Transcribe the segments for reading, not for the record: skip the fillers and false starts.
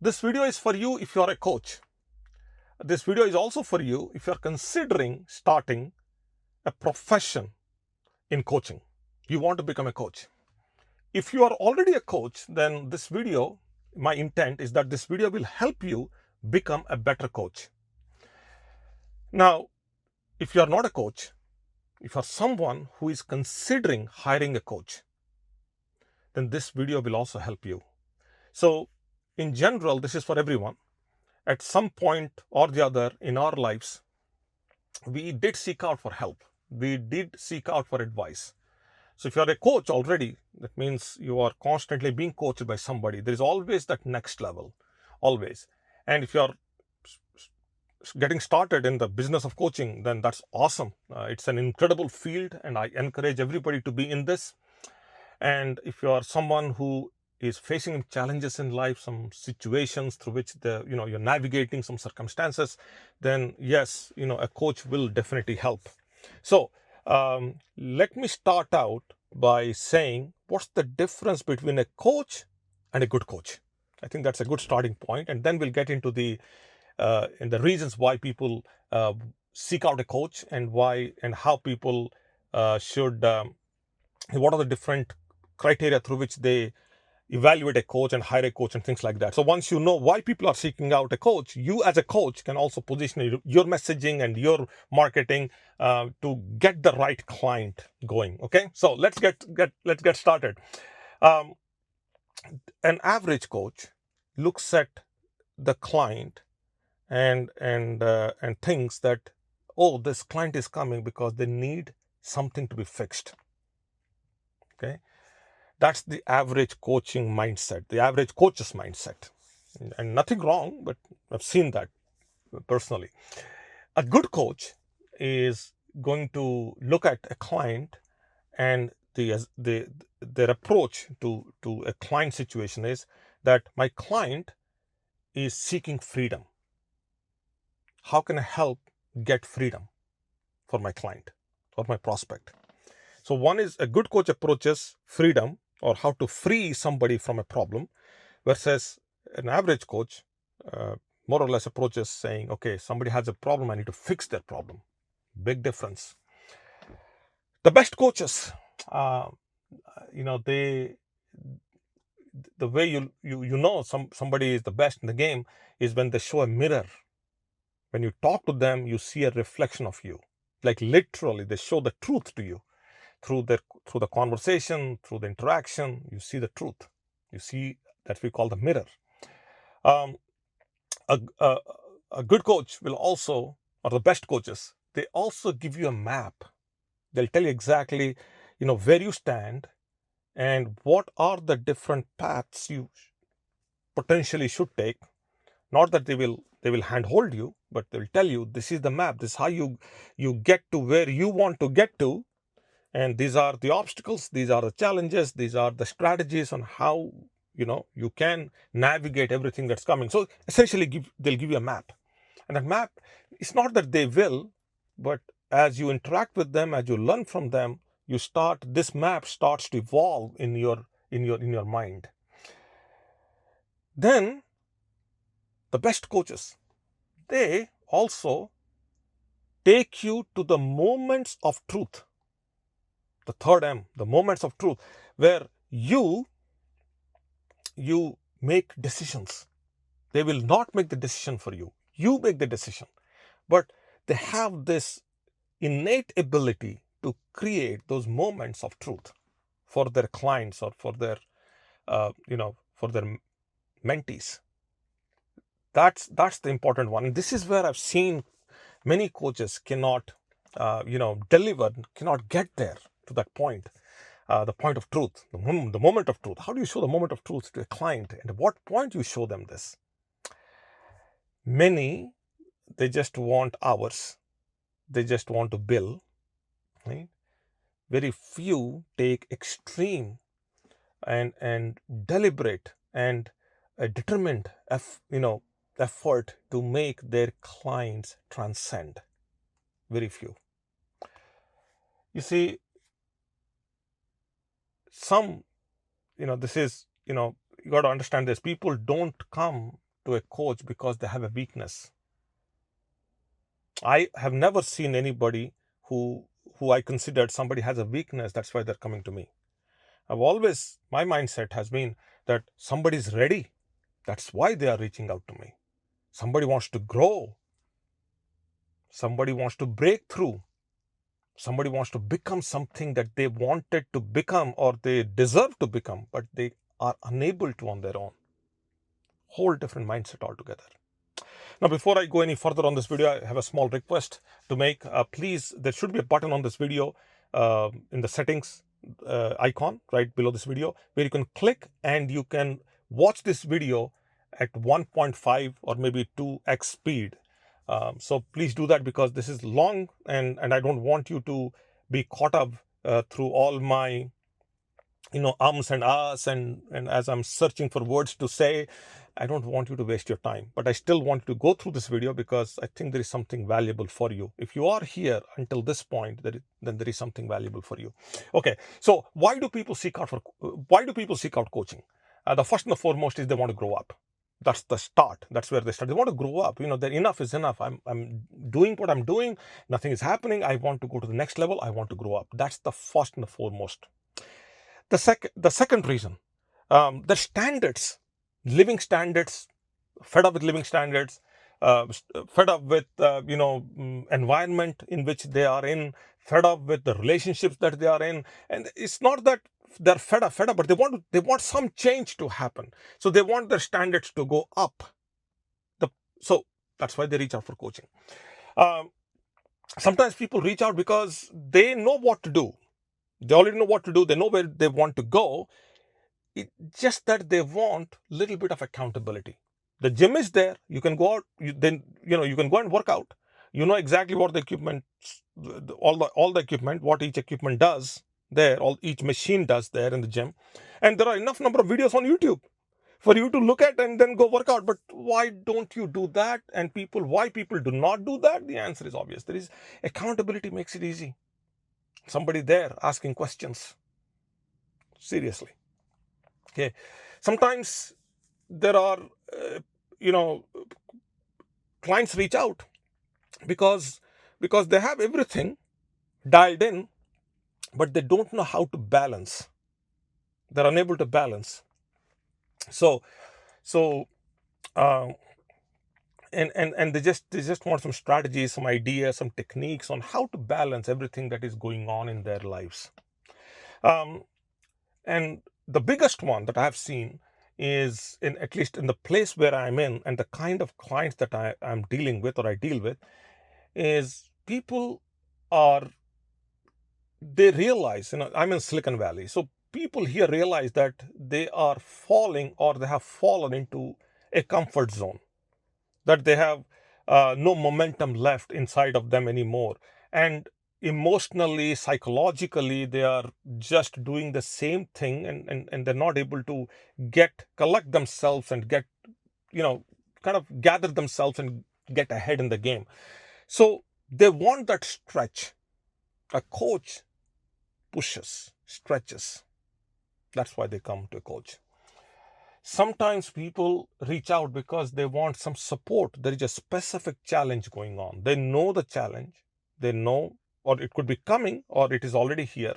This video is for you if you are a coach. This video is also for you if you are considering starting a profession in coaching. You want to become a coach. If you are already a coach, then this video, my intent is that this video will help you become a better coach. Now, if you are not a coach, if you are someone who is considering hiring a coach, then this video will also help you. So, in general, this is for everyone. At some point or the other in our lives, we did seek out for help. We did seek out for advice. So if you're a coach already, that means you are constantly being coached by somebody. There is always that next level, always. And if you're getting started in the business of coaching, then that's awesome. It's an incredible field, and I encourage everybody to be in this. And if you are someone who is facing challenges in life, some situations through which you're navigating some circumstances, then yes, a coach will definitely help. So let me start out by saying, what's the difference between a coach and a good coach? I think that's a good starting point, and then we'll get into the reasons why people seek out a coach, and why and how people should what are the different criteria through which they evaluate a coach and hire a coach and things like that. So once you know why people are seeking out a coach, you as a coach can also position your messaging and your marketing to get the right client going. Okay, so let's get started. An average coach looks at the client and thinks that, oh, this client is coming because they need something to be fixed. Okay, that's the average coaching mindset, the average coach's mindset. And nothing wrong, but I've seen that personally. A good coach is going to look at a client, and their approach to a client situation is that my client is seeking freedom. How can I help get freedom for my client or my prospect? So one is, a good coach approaches freedom, or how to free somebody from a problem, versus an average coach more or less approaches saying, okay, somebody has a problem, I need to fix their problem. Big difference. The best coaches, the way you know somebody is the best in the game is when they show a mirror. When you talk to them, you see a reflection of you. Like literally, they show the truth to you. Through the conversation, through the interaction, you see the truth. You see that we call the mirror. A good coach will also, or the best coaches, they also give you a map. They'll tell you exactly, where you stand and what are the different paths you potentially should take. Not that they will handhold you, but they'll tell you, this is the map. This is how you get to where you want to get to. And these are the obstacles, these are the challenges, these are the strategies on how you can navigate everything that's coming. So essentially they'll give you a map. And that map, it's not that they will, but as you interact with them, as you learn from them, this map starts to evolve in your mind. Then the best coaches, they also take you to the moments of truth. The third M, the moments of truth, where you make decisions. They will not make the decision for you. You make the decision. But they have this innate ability to create those moments of truth for their clients, or for their for their mentees. That's the important one. And this is where I've seen many coaches cannot deliver, cannot get there to that point. The point of truth, the moment of truth. How do you show the moment of truth to a client, and at what point you show them this? Many, they just want hours. They just want to bill. Right? Very few take extreme and deliberate and a determined effort to make their clients transcend. Very few. You see, some, this is, you got to understand this. People don't come to a coach because they have a weakness. I have never seen anybody who I considered somebody has a weakness, that's why they're coming to me. My mindset has been that somebody's ready. That's why they are reaching out to me. Somebody wants to grow. Somebody wants to break through. Somebody wants to become something that they wanted to become or they deserve to become, but they are unable to on their own. Whole different mindset altogether. Now, before I go any further on this video, I have a small request to make. Please, there should be a button on this video in the settings icon right below this video where you can click and you can watch this video at 1.5 or maybe 2x speed. So please do that because this is long and I don't want you to be caught up through all my ums and ahs and as I'm searching for words to say. I don't want you to waste your time, but I still want you to go through this video because I think there is something valuable for you. If you are here until this point, then there is something valuable for you. Okay, so why do people seek out coaching? The first and the foremost is they want to grow up. That's the start. That's where they start. They want to grow up. That enough is enough. I'm doing what I'm doing. Nothing is happening. I want to go to the next level. I want to grow up. That's the first and the foremost. The second reason, the standards, living standards, fed up with living standards, fed up with environment in which they are in, fed up with the relationships that they are in, and it's not that they're fed up, but they want some change to happen. So they want their standards to go up. So that's why they reach out for coaching. Sometimes people reach out because they know what to do. They already know what to do. They know where they want to go. It's just that they want a little bit of accountability. The gym is there. You can go out. You can go and work out. You know exactly what the equipment, all the equipment, what each equipment does there, each machine does there in the gym, and there are enough number of videos on YouTube for you to look at and then go work out. But why don't you do that? And why people do not do that? The answer is obvious. There is accountability makes it easy. Somebody there asking questions. Seriously. Okay. Sometimes there are, clients reach out because they have everything dialed in, but they don't know how to balance. They're unable to balance. And they just want some strategies, some ideas, some techniques on how to balance everything that is going on in their lives. And the biggest one that I've seen is, at least in the place where I'm in and the kind of clients that I'm dealing with or I deal with, is people they realize, I'm in Silicon Valley, so people here realize that they are falling or they have fallen into a comfort zone, that they have no momentum left inside of them anymore. And emotionally, psychologically, they are just doing the same thing and they're not able to collect themselves and kind of gather themselves and get ahead in the game. So they want that stretch. A coach pushes, stretches. That's why they come to a coach. Sometimes people reach out because they want some support. There is a specific challenge going on. They know the challenge. They know, or it could be coming, or it is already here.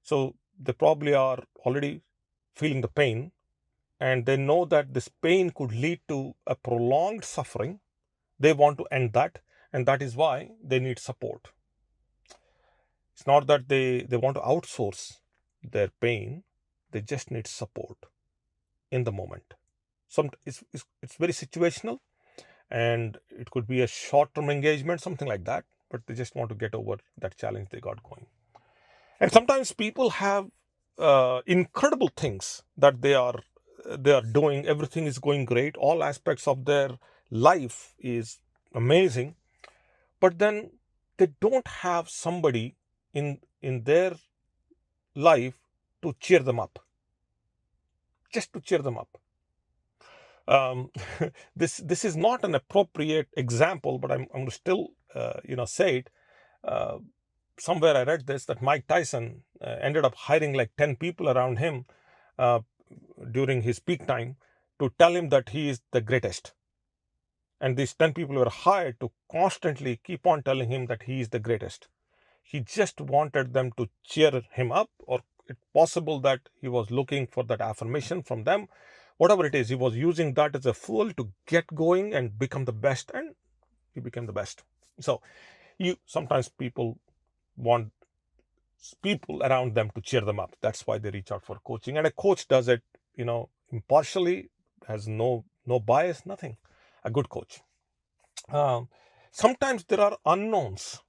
So they probably are already feeling the pain, and they know that this pain could lead to a prolonged suffering. They want to end that, and that is why they need support. It's not that they want to outsource their pain. They just need support in the moment. It's very situational, and it could be a short-term engagement, something like that, but they just want to get over that challenge they got going. And sometimes people have incredible things that they are doing. Everything is going great. All aspects of their life is amazing, but then they don't have somebody in their life to cheer them up. Just to cheer them up. This is not an appropriate example, but I'm going to still say it. Somewhere I read this, that Mike Tyson ended up hiring like 10 people around him during his peak time to tell him that he is the greatest. And these 10 people were hired to constantly keep on telling him that he is the greatest. He just wanted them to cheer him up, or it's possible that he was looking for that affirmation from them. Whatever it is, he was using that as a fuel to get going and become the best, and he became the best. So sometimes people want people around them to cheer them up. That's why they reach out for coaching. And a coach does it, impartially, has no bias, nothing. A good coach. Sometimes there are unknowns.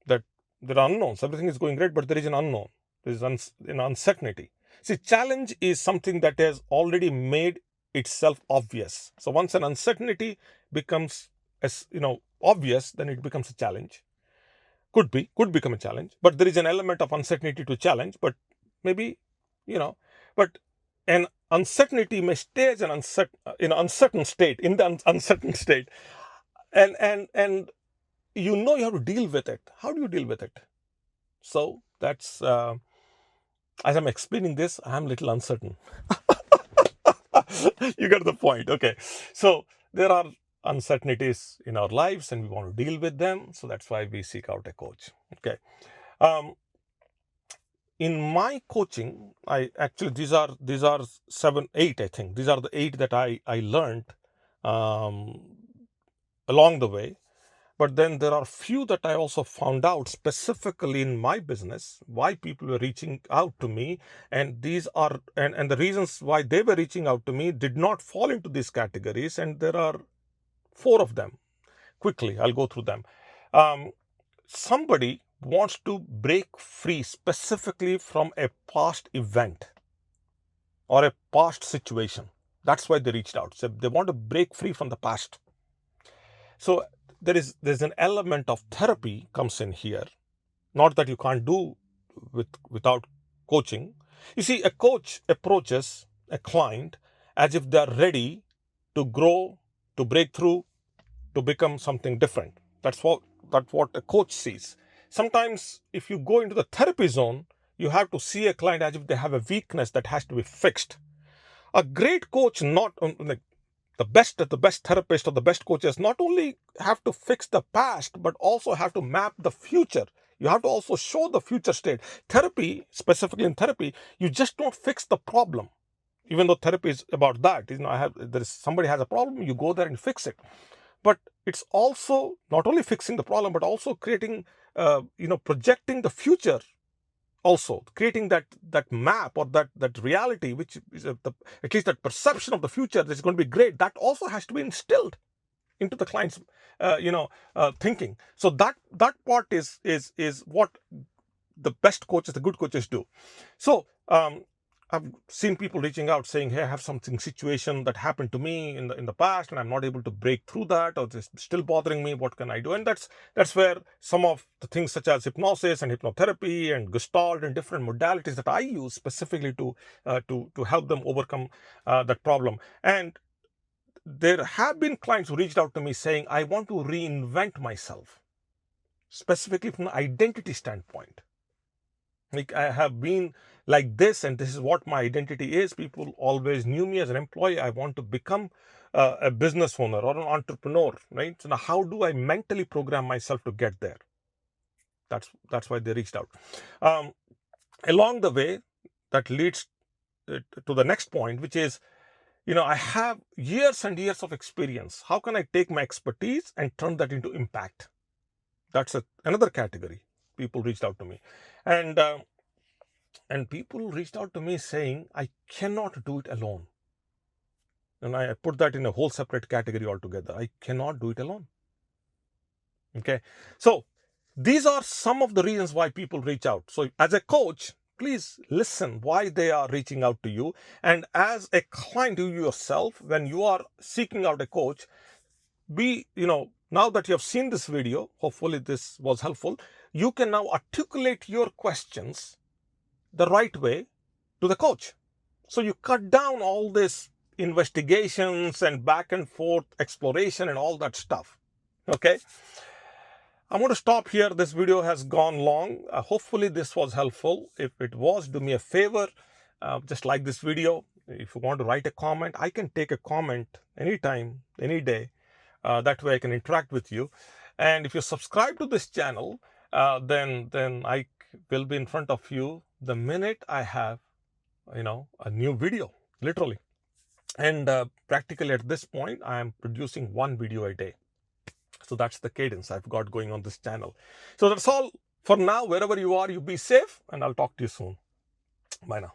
Everything is going great, but there is an unknown. There is an uncertainty. See, challenge is something that has already made itself obvious. So once an uncertainty becomes obvious, then it becomes a challenge. Could become a challenge, but there is an element of uncertainty to challenge. But maybe, but an uncertainty may stay as an uncertain state, in the uncertain state, and you have to deal with it. How do you deal with it? So that's as I'm explaining this, I'm a little uncertain. You get the point. Okay, so there are uncertainties in our lives and we want to deal with them, so that's why we seek out a coach. Okay, in my coaching, I actually these are 7, 8, I think. These are the 8 that I learned along the way. But then there are few that I also found out specifically in my business, why people were reaching out to me. And these are, and the reasons why they were reaching out to me did not fall into these categories. And there are 4 of them. Quickly, I'll go through them. Somebody wants to break free specifically from a past event or a past situation. That's why they reached out. So they want to break free from the past. So there's an element of therapy comes in here. Not that you can't do without coaching. You see, a coach approaches a client as if they're ready to grow, to break through, to become something different. That's what a coach sees. Sometimes if you go into the therapy zone, you have to see a client as if they have a weakness that has to be fixed. A great coach, not like the best therapist or the best coaches, not only have to fix the past, but also have to map the future. You have to also show the future state. Therapy, specifically in therapy, you just don't fix the problem. Even though therapy is about that, somebody has a problem, you go there and fix it. But it's also not only fixing the problem, but also creating, projecting the future. Also creating that map or that reality, which is at least that perception of the future that is going to be great. That also has to be instilled into the client's, thinking. So that part is what the best coaches, the good coaches do. So I've seen people reaching out saying, hey, I have something situation that happened to me in the past and I'm not able to break through that, or it's still bothering me. What can I do? And that's where some of the things such as hypnosis and hypnotherapy and Gestalt and different modalities that I use specifically to help them overcome that problem. And there have been clients who reached out to me saying, I want to reinvent myself, specifically from an identity standpoint. Like, I have been like this and this is what my identity is. People always knew me as an employee. I want to become a business owner or an entrepreneur, right? So now how do I mentally program myself to get there? That's why they reached out. Along the way, that leads to the next point, which is, I have years and years of experience. How can I take my expertise and turn that into impact? That's another category. People reached out to me. And people reached out to me saying, I cannot do it alone. And I put that in a whole separate category altogether. I cannot do it alone. Okay. So these are some of the reasons why people reach out. So as a coach, please listen why they are reaching out to you. And as a client, you yourself, when you are seeking out a coach, now that you have seen this video, hopefully this was helpful, you can now articulate your questions the right way to the coach. So you cut down all this investigations and back and forth exploration and all that stuff. Okay. I'm going to stop here. This video has gone long. Hopefully this was helpful. If it was, do me a favor. Just like this video, If you want to write a comment, I can take a comment anytime, any day. That way I can interact with you. And if you subscribe to this channel, then I will be in front of you the minute I have, a new video, literally. And practically at this point, I am producing one video a day. So that's the cadence I've got going on this channel. So that's all for now. Wherever you are, you be safe, and I'll talk to you soon. Bye now.